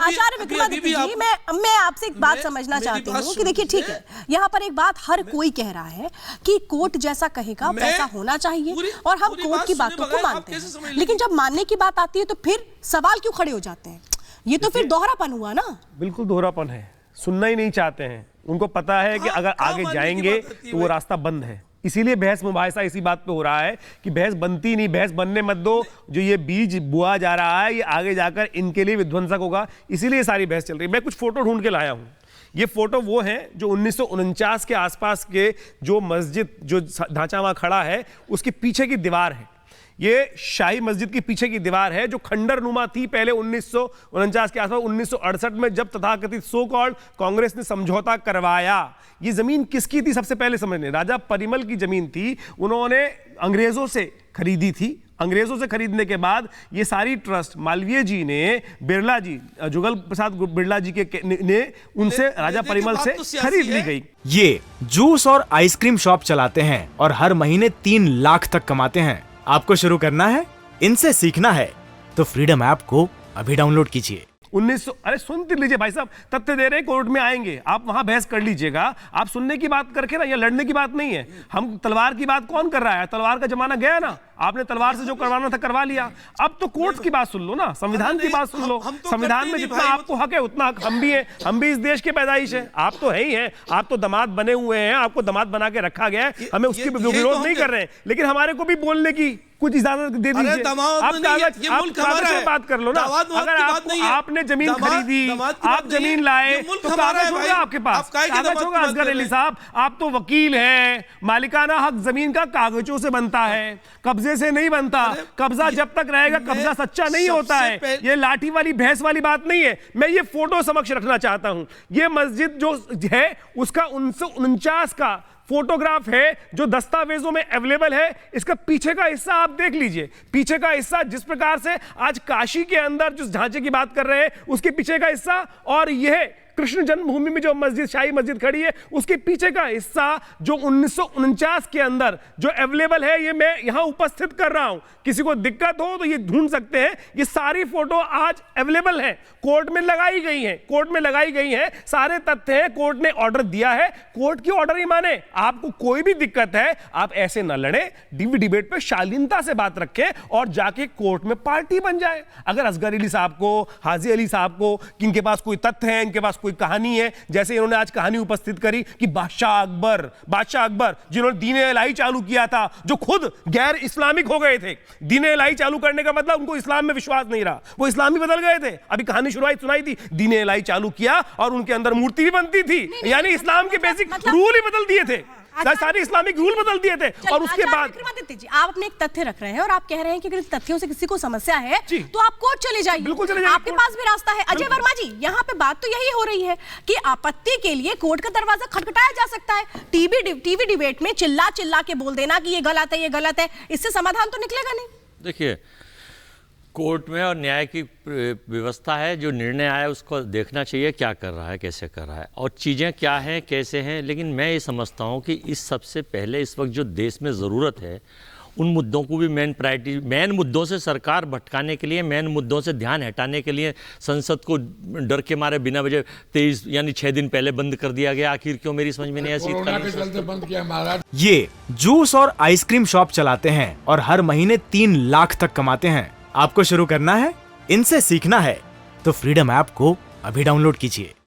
आचार्य विक्रमादित्य जी, मैं आपसे एक बात समझना चाहती हूँ कि देखिए ठीक है, यहाँ पर एक बात हर कोई कह रहा है कि कोर्ट जैसा कहेगा वैसा होना चाहिए और हम कोर्ट की बातों को मानते हैं, लेकिन जब मानने की बात आती है तो फिर सवाल क्यों खड़े हो जाते हैं? ये तो फिर दोहरापन हुआ ना। बिल्कुल दोहरापन है, सुनना ही नहीं चाहते हैं। उनको पता है कि अगर आगे जाएंगे तो वो रास्ता बंद है, इसीलिए बहस मुबाहिसा इसी बात पे हो रहा है कि बहस बनती नहीं, बहस बनने मत दो। जो ये बीज बुआ जा रहा है ये आगे जाकर इनके लिए विध्वंसक होगा, इसीलिए सारी बहस चल रही है। मैं कुछ फोटो ढूंढ के लाया हूं। ये फोटो वो हैं जो 1949 के आसपास के जो मस्जिद जो ढांचा वहां खड़ा है उसके पीछे की दीवार है। ये शाही मस्जिद की पीछे की दीवार है जो खंडर नुमा थी पहले 1949 के आसपास। 1968 में जब तथाकथित सो कॉल्ड कांग्रेस ने समझौता करवाया, ये जमीन किसकी थी सबसे पहले समझने, राजा परिमल की जमीन थी। उन्होंने अंग्रेजों से खरीदी थी। अंग्रेजों से खरीदने के बाद ये सारी ट्रस्ट मालवीय जी ने, बिरला जी, जुगल प्रसाद बिरला जी के ने उनसे राजा परिमल से खरीद ली गई। ये जूस और आइसक्रीम शॉप चलाते हैं और हर महीने 3 लाख तक कमाते हैं। आपको शुरू करना है, इनसे सीखना है तो फ्रीडम ऐप को अभी डाउनलोड कीजिए। 1900 अरे सुन तो लीजिए भाई साहब, तथ्य दे रहे हैं, कोर्ट में आएंगे, आप वहां बहस कर लीजिएगा। आप सुनने की बात करके ना, ये लड़ने की बात नहीं है। हम तलवार की बात कौन कर रहा है? तलवार का जमाना गया ना, आपने तलवार से जो करवाना था करवा लिया। अब तो कोर्ट की बात सुन लो ना, संविधान की बात सुन लो। संविधान में जितना आपको हक है उतना हक हम भी हैं, हम भी इस देश के पैदाइश हैं। आप तो है ही हैं, आप तो दामाद बने हुए हैं, आपको दामाद बना के रखा गया है, हमें उसकी विरोध नहीं कर रहे हैं, लेकिन हमारे को भी बोलने की कुछ इजाजत दे दीजिए। आप कागज में बात कर लो ना। अगर आपने जमीन खरीदी, आप जमीन लाए तो कागज होगा आपके पास, कागज होगा। असगर अली साहब, आप तो वकील हैं, मालिकाना हक जमीन का कागजों से बनता है, कब्जे से नहीं बनता। कब्जा जब तक रहेगा कब्जा सच्चा नहीं होता है। ये लाठी वाली भैंस वाली बात नहीं है। मैं ये फोटो समक्ष रखना चाहता हूं। ये मस्जिद जो है उसका 1949 का फोटोग्राफ है जो दस्तावेजों में अवेलेबल है। इसका पीछे का हिस्सा आप देख लीजिए। पीछे का हिस्सा जिस प्रकार से आज काशी के अंदर जिस ढांचे की बात कर रहे हैं उसके पीछे का हिस्सा, और यह कृष्ण जन्मभूमि में जो मस्जिद, शाही मस्जिद खड़ी है, उसके पीछे का हिस्सा जो 1949 के अंदर जो अवेलेबल है, ये मैं यहां उपस्थित कर रहा हूं। किसी को दिक्कत हो तो ये ढूंढ सकते हैं। ये सारी फोटो आज अवेलेबल है, कोर्ट में लगाई गई है, कोर्ट में लगाई गई है, सारे तथ्य हैं। कोर्ट ने ऑर्डर दिया है, कोर्ट की ऑर्डर ही माने। आपको कोई भी दिक्कत है, आप ऐसे ना लड़े, डिबेट पे शालीनता से बात रखें और जाके कोर्ट में पार्टी बन जाए। अगर असगर अली साहब को, हाजी अली साहब को, इनके पास कोई तथ्य है, इनके पास कोई कहानी है, जैसे इन्होंने आज कहानी उपस्थित करी कि बादशाह अकबर जिन्होंने दीन इलाही चालू किया था, जो खुद गैर इस्लामिक हो गए थे। दीन इलाही चालू करने का मतलब उनको इस्लाम में विश्वास नहीं रहा, वो इस्लामी बदल गए थे। अभी कहानी सुनाई थी, दीन इलाही चालू किया और उनके अंदर मूर्ति भी बनती थी, यानी इस्लाम के बेसिक रूल ही बदल दिए थे, सारे इस्लामिक रूल बदल दिए थे। और उसके बाद जी आप अपने एक तथ्य रख रहे हैं और आप कह रहे हैं कि अगर तथ्यों से किसी को समस्या है तो आप कोर्ट चले जाइए, बिल्कुल चले जाइए, आपके पास भी रास्ता है। अजय वर्मा जी, यहाँ पे बात तो यही हो रही है कि आपत्ति के लिए कोर्ट का दरवाजा खटखटाया जा सकता है। टीवी डिबेट में चिल्ला चिल्ला के बोल देना कि ये गलत है, ये गलत है, इससे समाधान तो निकलेगा नहीं। देखिए, कोर्ट में और न्याय की व्यवस्था है, जो निर्णय आया उसको देखना चाहिए, क्या कर रहा है, कैसे कर रहा है और चीज़ें क्या हैं, कैसे हैं। लेकिन मैं ये समझता हूँ कि इस सबसे पहले इस वक्त जो देश में ज़रूरत है उन मुद्दों को भी मेन मुद्दों से सरकार भटकाने के लिए, मेन मुद्दों से ध्यान हटाने के लिए संसद को डर के मारे बिना वजह 23 यानी 6 दिन पहले बंद कर दिया गया। आखिर क्यों, मेरी समझ में नहीं आया। ये जूस और आइसक्रीम शॉप चलाते हैं और हर महीने 3 लाख तक कमाते हैं। आपको शुरू करना है, इनसे सीखना है तो फ्रीडम ऐप को अभी डाउनलोड कीजिए।